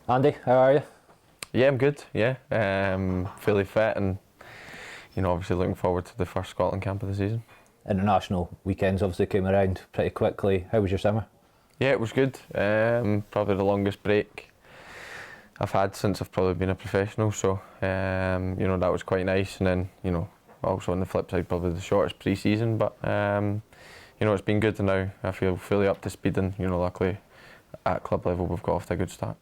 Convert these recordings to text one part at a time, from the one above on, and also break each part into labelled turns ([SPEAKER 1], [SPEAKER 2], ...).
[SPEAKER 1] Andy, how are you?
[SPEAKER 2] Yeah, I'm good. Yeah, fully fit, and obviously looking forward to the first Scotland camp of the season.
[SPEAKER 1] International weekends obviously came around pretty quickly. How was your summer?
[SPEAKER 2] Yeah, it was good. Probably the longest break I've had since I've probably been a professional. So that was quite nice. And then also on the flip side, probably the shortest pre-season. But it's been good, and now I feel fully up to speed. And luckily at club level we've got off to a good start.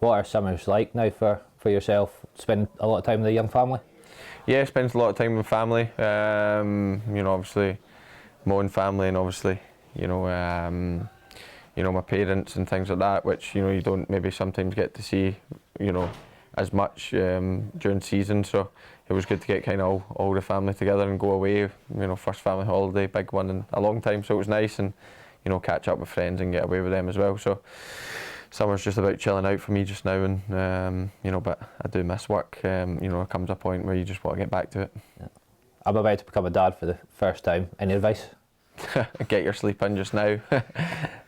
[SPEAKER 1] What are summers like now for yourself? Spend a lot of time with a young family?
[SPEAKER 2] Yeah, spends a lot of time with family. Obviously my own family, and obviously my parents and things like that, which you don't maybe sometimes get to see as much during season. So it was good to get kind of all the family together and go away. First family holiday, big one in a long time. So it was nice, and catch up with friends and get away with them as well. So summer's just about chilling out for me just now, and but I do miss work. There comes a point where you just want to get back to it.
[SPEAKER 1] Yeah. I'm about to become a dad for the first time. Any advice?
[SPEAKER 2] Get your sleep in just now.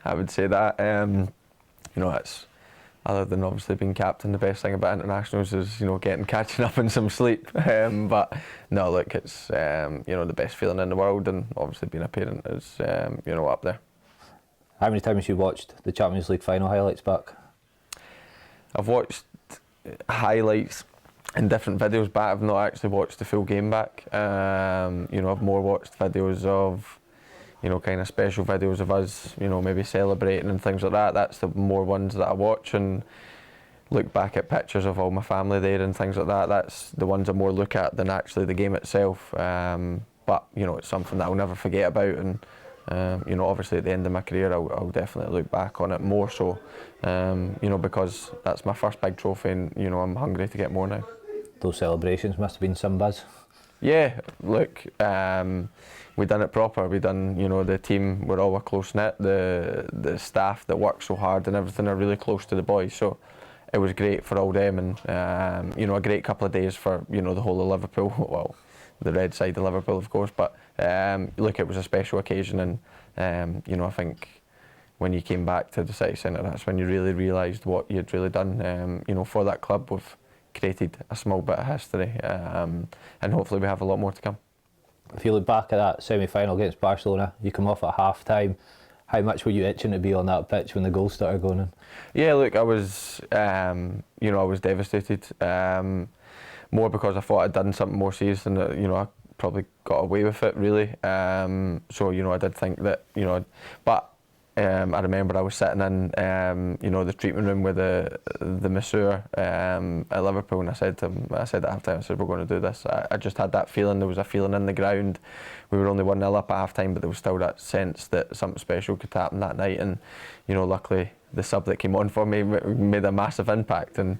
[SPEAKER 2] I would say that. It's, other than obviously being captain, the best thing about internationals is catching up on some sleep. But no, look, it's the best feeling in the world, and obviously being a parent is up there.
[SPEAKER 1] How many times have you watched the Champions League final highlights back?
[SPEAKER 2] I've watched highlights in different videos back. I've not actually watched the full game back. I've more watched videos of kind of special videos of us, maybe celebrating and things like that. That's the more ones that I watch, and look back at pictures of all my family there and things like that. That's the ones I more look at than actually the game itself. But it's something that I'll never forget about, and obviously at the end of my career I'll definitely look back on it more so, because that's my first big trophy, and I'm hungry to get more now.
[SPEAKER 1] Those celebrations must have been some buzz.
[SPEAKER 2] Yeah, look, we done it proper. We done, the team, we're all a close knit. The staff that work so hard and everything are really close to the boys. So it was great for all them, and a great couple of days for the whole of Liverpool. Well, the red side of Liverpool, of course. But look, it was a special occasion, and I think when you came back to the city centre, that's when you really realised what you'd really done. For that club, we've created a small bit of history, and hopefully we have a lot more to come.
[SPEAKER 1] If you look back at that semi-final against Barcelona, you come off at half-time. How much were you itching to be on that pitch when the goals started going in? Yeah, look, I was, I was devastated. More because I thought I'd done something more serious, and I probably got away with it really. So I did think that but I remember I was sitting in the treatment room with the masseur at Liverpool, and I said at half time, I said, we're going to do this. I just had that feeling. There was a feeling in the ground. We were only 1-0 up at half time, but there was still that sense that something special could happen that night, and luckily the sub that came on for me made a massive impact. And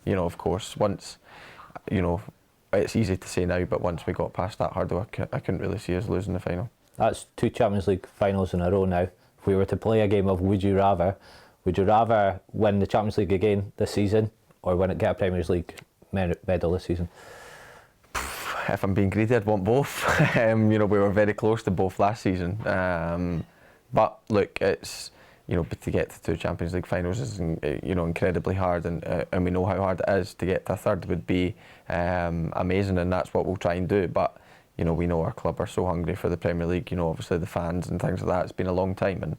[SPEAKER 1] of course, once it's easy to say now, but once we got past that hurdle, I couldn't really see us losing the final. That's 2 Champions League finals in a row now. If we were to play a game of would you rather win the Champions League again this season, or win it, get a Premier League medal this season?
[SPEAKER 2] If I'm being greedy, I'd want both. We were very close to both last season. But look, it's to get to 2 Champions League finals is incredibly hard, and we know how hard it is. To get to a third would be amazing, and that's what we'll try and do. But we know our club are so hungry for the Premier League. Obviously the fans and things like that. It's been a long time, and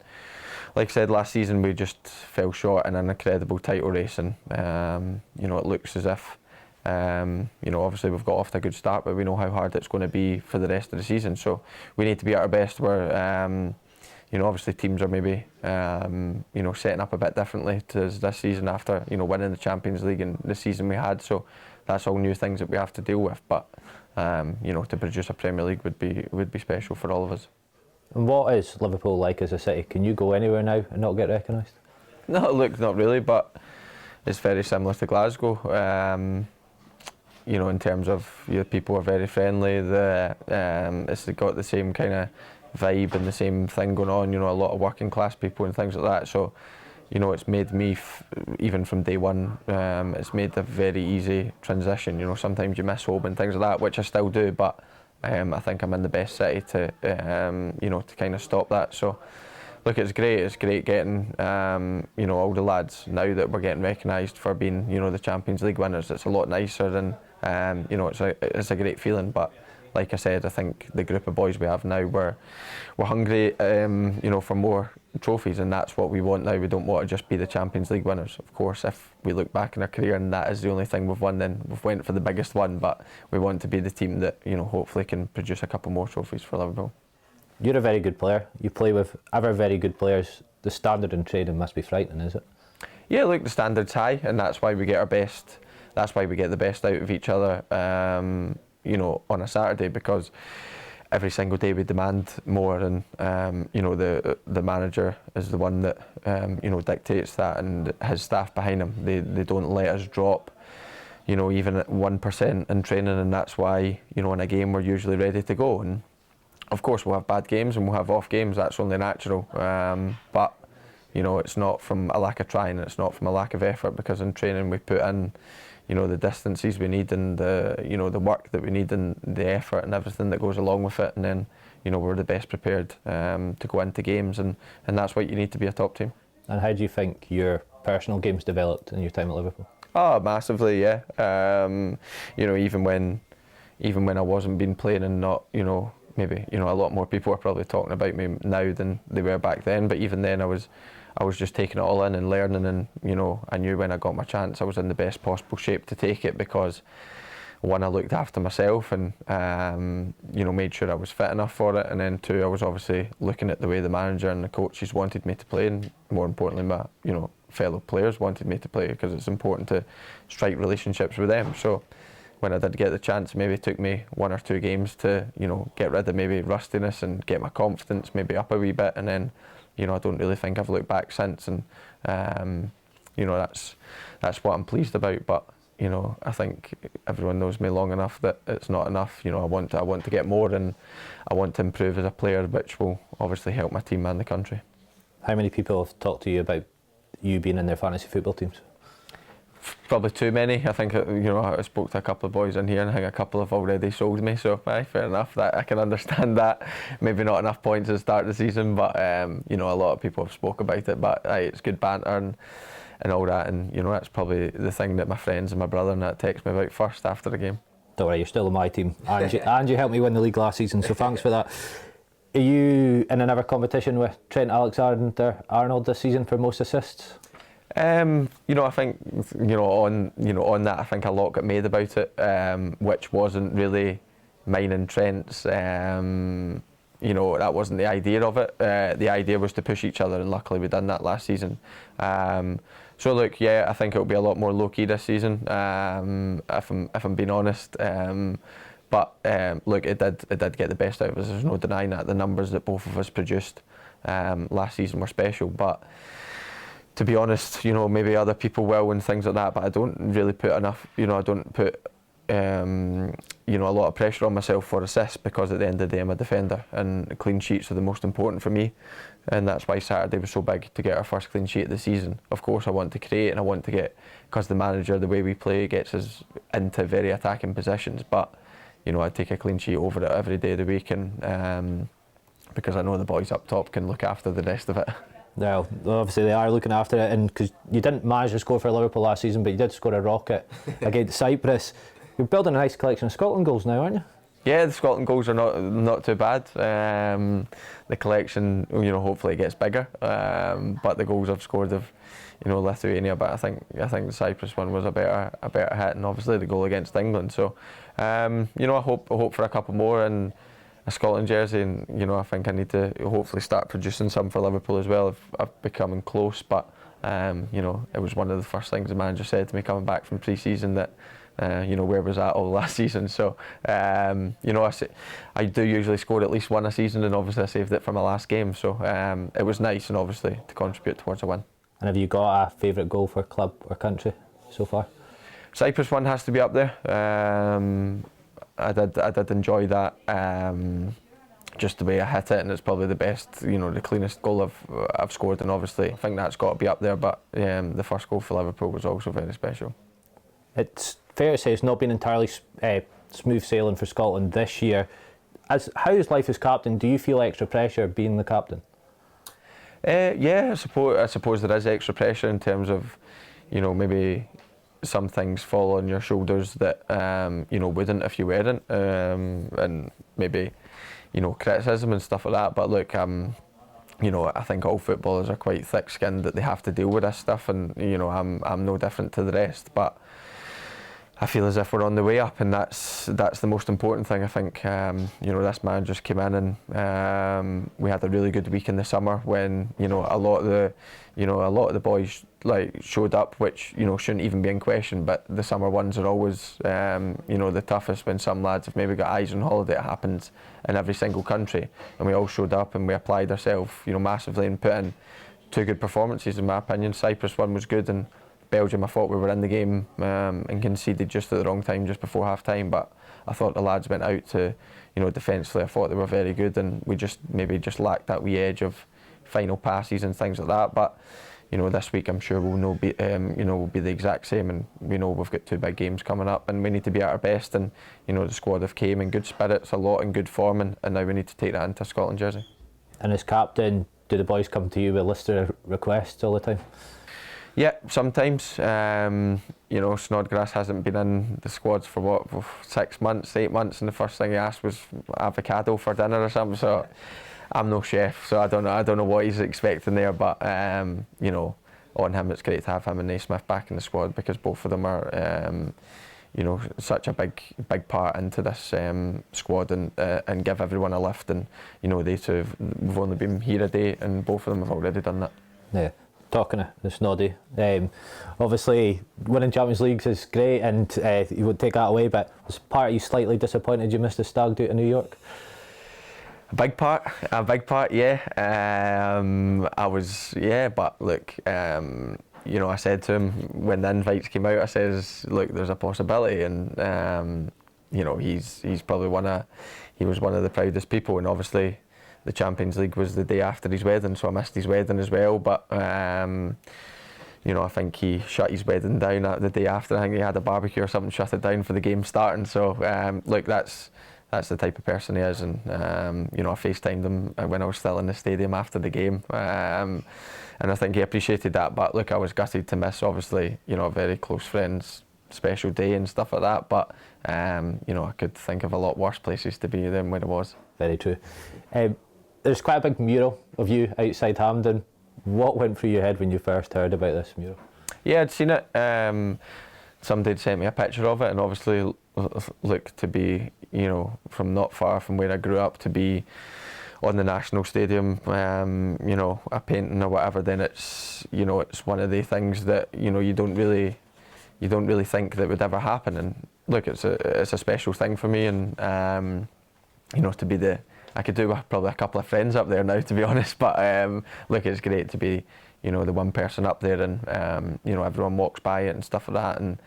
[SPEAKER 2] like I said, last season we just fell short in an incredible title race, and it looks as if obviously we've got off to a good start, but we know how hard it's going to be for the rest of the season. So we need to be at our best. We're obviously teams are maybe setting up a bit differently to this season after winning the Champions League and the season we had. So that's all new things that we have to deal with. But to produce a Premier League would be special for all of us.
[SPEAKER 1] And what is Liverpool like as a city? Can you go anywhere now and not get recognised?
[SPEAKER 2] No, look, not really, but it's very similar to Glasgow. In terms of people are very friendly. It's got the same kind of vibe and the same thing going on. A lot of working class people and things like that. So it's made me, even from day one, it's made a very easy transition. Sometimes you miss home and things like that, which I still do, but I think I'm in the best city to, to kind of stop that. So look, it's great. It's great getting all the lads now that we're getting recognised for being the Champions League winners. It's a lot nicer and it's a great feeling. But like I said, I think the group of boys we have now, we're hungry for more trophies, and that's what we want now. We don't want to just be the Champions League winners. Of course, if we look back in our career and that is the only thing we've won, then we've went for the biggest one. But we want to be the team that hopefully can produce a couple more trophies for Liverpool.
[SPEAKER 1] You're a very good player. You play with other very good players. The standard in training must be frightening, is it?
[SPEAKER 2] Yeah, look, the standard's high, and that's why we get our best. That's why we get the best out of each other. On a Saturday, because every single day we demand more, and the manager is the one that dictates that, and his staff behind him, they don't let us drop even at 1% in training, and that's why in a game we're usually ready to go. And of course we'll have bad games and we'll have off games, that's only natural, but it's not from a lack of trying, it's not from a lack of effort, because in training we put in the distances we need, and the work that we need, and the effort and everything that goes along with it, and then we're the best prepared to go into games, and that's what you need to be a top team.
[SPEAKER 1] And how do you think your personal game's developed in your time at Liverpool?
[SPEAKER 2] Oh, massively, yeah. Even when I wasn't been playing, and not maybe a lot more people are probably talking about me now than they were back then, but even then I was just taking it all in and learning, and I knew when I got my chance I was in the best possible shape to take it, because one, I looked after myself and made sure I was fit enough for it, and then two, I was obviously looking at the way the manager and the coaches wanted me to play, and more importantly my fellow players wanted me to play, because it's important to strike relationships with them. So when I did get the chance, maybe it took me 1 or 2 games to get rid of maybe rustiness and get my confidence maybe up a wee bit, and then I don't really think I've looked back since, and that's what I'm pleased about. But I think everyone knows me long enough that it's not enough. I want to get more, and I want to improve as a player, which will obviously help my team and the country.
[SPEAKER 1] How many people have talked to you about you being in their fantasy football teams?
[SPEAKER 2] Probably too many. I think I spoke to a couple of boys in here, and I think a couple have already sold me. So fair enough. That I can understand that. Maybe not enough points at the start of the season, but a lot of people have spoke about it. But it's good banter and all that, and that's probably the thing that my friends and my brother and that text me about first after the game.
[SPEAKER 1] Don't worry, you're still on my team, and you helped me win the league last season. So thanks for that. Are you in another competition with Trent Alexander-Arnold this season for most assists?
[SPEAKER 2] I think on that, I think a lot got made about it, which wasn't really mine and Trent's. That wasn't the idea of it. The idea was to push each other, and luckily we done that last season. So look, yeah, I think it'll be a lot more low key this season, if I'm being honest. But look, it did get the best out of us. There's no denying that. The numbers that both of us produced last season were special, but to be honest, maybe other people will and things like that, but I don't really put enough, I don't put a lot of pressure on myself for assists, because at the end of the day I'm a defender, and clean sheets are the most important for me, and that's why Saturday was so big, to get our first clean sheet of the season. Of course I want to create, and I want to get, because the manager, the way we play, gets us into very attacking positions, but I take a clean sheet over it every day of the week, and because I know the boys up top can look after the rest of it.
[SPEAKER 1] Well, obviously they are looking after it, and because you didn't manage to score for Liverpool last season, but you did score a rocket against Cyprus. You're building a nice collection of Scotland goals now, aren't you?
[SPEAKER 2] Yeah, the Scotland goals are not too bad. The collection, hopefully it gets bigger. But the goals I've scored of, Lithuania, but I think the Cyprus one was a better hit, and obviously the goal against England. So, I hope for a couple more, and a Scotland jersey, and I think I need to hopefully start producing some for Liverpool as well. I've becoming close, but it was one of the first things the manager said to me coming back from pre-season, that where was that all last season. So I do usually score at least one a season, and obviously I saved it for my last game, so it was nice, and obviously to contribute towards a win.
[SPEAKER 1] And have you got a favourite goal for club or country so far?
[SPEAKER 2] Cyprus one has to be up there. I did enjoy that, just the way I hit it, and it's probably the best, the cleanest goal I've scored, and obviously I think that's got to be up there. But the first goal for Liverpool was also very special. It's
[SPEAKER 1] fair to say it's not been entirely smooth sailing for Scotland this year. How is life as captain? Do you feel extra pressure being the captain?
[SPEAKER 2] Yeah, I suppose there is extra pressure in terms of, maybe some things fall on your shoulders that wouldn't if you weren't, and maybe criticism and stuff like that. But look, I think all footballers are quite thick-skinned that they have to deal with this stuff, and I'm no different to the rest. But I feel as if we're on the way up, and that's the most important thing. I think this man just came in, and we had a really good week in the summer when a lot of the boys showed up, which shouldn't even be in question. But the summer ones are always the toughest, when some lads have maybe got eyes on holiday. It happens in every single country, and we all showed up and we applied ourselves massively and put in 2 good performances in my opinion. Cyprus one was good, and Belgium, I thought we were in the game and conceded just at the wrong time, just before half time. But I thought the lads went out to, defensively, I thought they were very good, and we just lacked that wee edge of final passes and things like that. But this week I'm sure we'll be the exact same, and we've got 2 big games coming up, and we need to be at our best. And the squad have came in good spirits, a lot in good form, and now we need to take that into a Scotland jersey.
[SPEAKER 1] And as captain, do the boys come to you with a list of requests all the time?
[SPEAKER 2] Yeah, sometimes. Snodgrass hasn't been in the squads for 6 months, 8 months, and the first thing he asked was avocado for dinner or something. So I'm no chef, so I don't know what he's expecting there. But on him, it's great to have him and Naismith back in the squad, because both of them are such a big part into this squad, and give everyone a lift. And they too, we've only been here a day, and both of them have already done that.
[SPEAKER 1] Yeah. Talking of the Snoddy, obviously winning Champions Leagues is great, and you would take that away, but was part of you slightly disappointed you missed the stag do to New York?
[SPEAKER 2] A big part, yeah. I was, yeah, but look, I said to him when the invites came out, I says, look, there's a possibility, and he's probably he was one of the proudest people, and obviously the Champions League was the day after his wedding, so I missed his wedding as well. But I think he shut his wedding down the day after. I think he had a barbecue or something, shut it down for the game starting. So look, that's the type of person he is, and I FaceTimed him when I was still in the stadium after the game, and I think he appreciated that. But look, I was gutted to miss, obviously, a very close friend's special day and stuff like that. But I could think of a lot worse places to be than where it was. Very true.
[SPEAKER 1] There's quite a big mural of you outside Hampden. What went through your head when you first heard about this mural?
[SPEAKER 2] Yeah, I'd seen it. Somebody had sent me a picture of it, and obviously, look, to be, from not far from where I grew up, to be on the National Stadium, a painting or whatever, then it's, it's one of the things that, you don't really think that would ever happen. And look, it's a special thing for me, and to be I could do with probably a couple of friends up there now, to be honest. But look, it's great to be, the one person up there, and everyone walks by it and stuff like that. And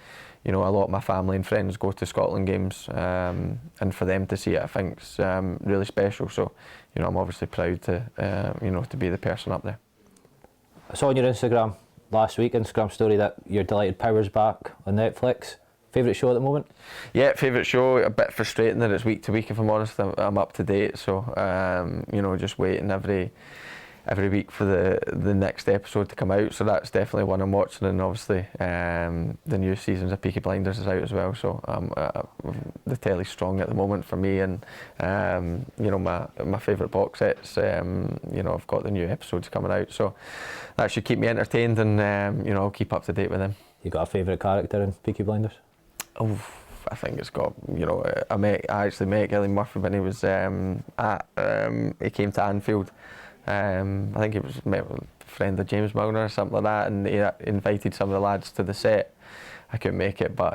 [SPEAKER 2] a lot of my family and friends go to Scotland games, and for them to see it, I think is really special. So I'm obviously proud to be the person up there.
[SPEAKER 1] I saw on your Instagram last week, Instagram story, that you're delighted Power's back on Netflix. Favourite show at the moment?
[SPEAKER 2] Yeah, favourite show. A bit frustrating that it's week to week, if I'm honest. I'm up to date, so just waiting every week for the next episode to come out. So that's definitely one I'm watching, and obviously the new seasons of Peaky Blinders is out as well. So the telly's strong at the moment for me, and my favourite box sets. I've got the new episodes coming out, so that should keep me entertained, and I'll keep up to date with them.
[SPEAKER 1] You got a favourite character in Peaky Blinders?
[SPEAKER 2] Oh, I think it's got, I actually met Gillian Murphy when he was he came to Anfield. I think he was met with a friend of James Milner or something like that, and he invited some of the lads to the set. I couldn't make it, but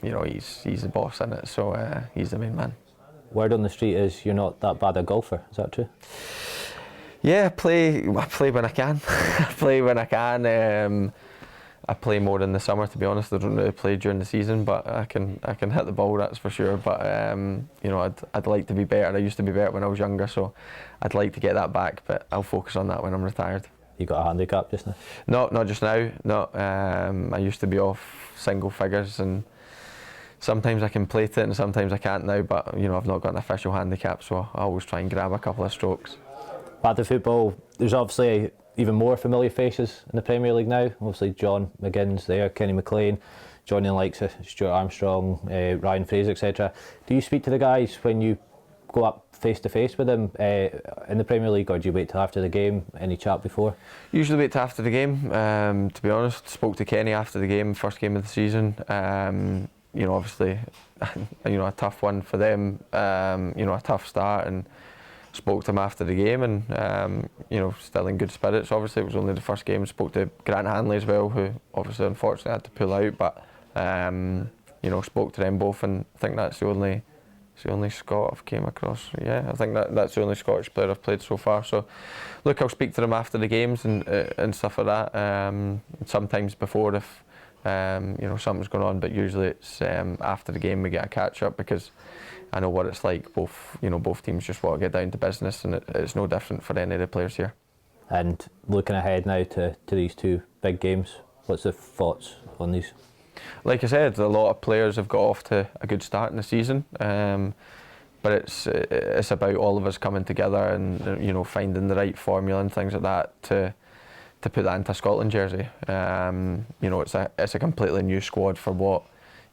[SPEAKER 2] he's the boss in it, so he's the main man.
[SPEAKER 1] Word on the street is you're not that bad a golfer. Is that true?
[SPEAKER 2] Yeah, I play when I can. I play when I can. I play more in the summer, to be honest. I don't really play during the season, but I can hit the ball, that's for sure. But I'd like to be better. I used to be better when I was younger, so I'd like to get that back. But I'll focus on that when I'm retired.
[SPEAKER 1] You got a handicap just now?
[SPEAKER 2] No, not just now. No, I used to be off single figures, and sometimes I can plate it, and sometimes I can't now. But I've not got an official handicap, so I always try and grab a couple of strokes.
[SPEAKER 1] Back to football, there's obviously even more familiar faces in the Premier League now. Obviously John McGinn's there, Kenny McLean, Johnny and likes Stuart Armstrong, Ryan Fraser, etc. Do you speak to the guys when you go up face to face with them in the Premier League, or do you wait till after the game? Any chat before?
[SPEAKER 2] Usually wait till after the game. To be honest, spoke to Kenny after the game, first game of the season. You know, obviously, you know, a tough one for them. You know, a tough start, and spoke to him after the game, and you know, still in good spirits. Obviously, it was only the first game. Spoke to Grant Hanley as well, who obviously unfortunately had to pull out, but you know, spoke to them both, and I think that's the only Scot I've came across. Yeah, I think that's the only Scottish player I've played so far. So, look, I'll speak to them after the games and stuff like that. Sometimes before if you know, something's going on, but usually it's after the game we get a catch up, because I know what it's like. Both teams just want to get down to business, and it's no different for any of the players here.
[SPEAKER 1] And looking ahead now to these two big games, what's the thoughts on these?
[SPEAKER 2] Like I said, a lot of players have got off to a good start in the season, but it's about all of us coming together and, you know, finding the right formula and things like that to put that into a Scotland jersey. You know, it's a completely new squad for what,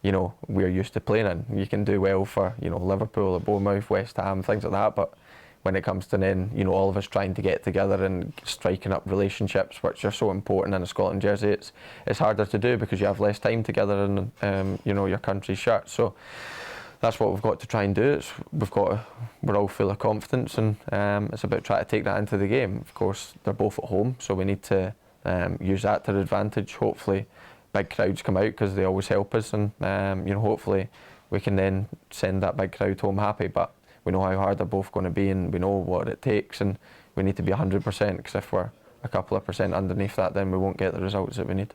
[SPEAKER 2] you know, we're used to playing in. You can do well for, you know, Liverpool, Bournemouth, West Ham, things like that, but when it comes to then, you know, all of us trying to get together and striking up relationships, which are so important in a Scotland jersey, it's harder to do because you have less time together in you know, your country's shirt. So that's what we've got to try and do. We're all full of confidence, and it's about trying to take that into the game. Of course, they're both at home, so we need to use that to the advantage. Hopefully, big crowds come out because they always help us, and you know, hopefully we can then send that big crowd home happy. But we know how hard they're both going to be, and we know what it takes, and we need to be 100%, because if we're a couple of percent underneath that, then we won't get the results that we need.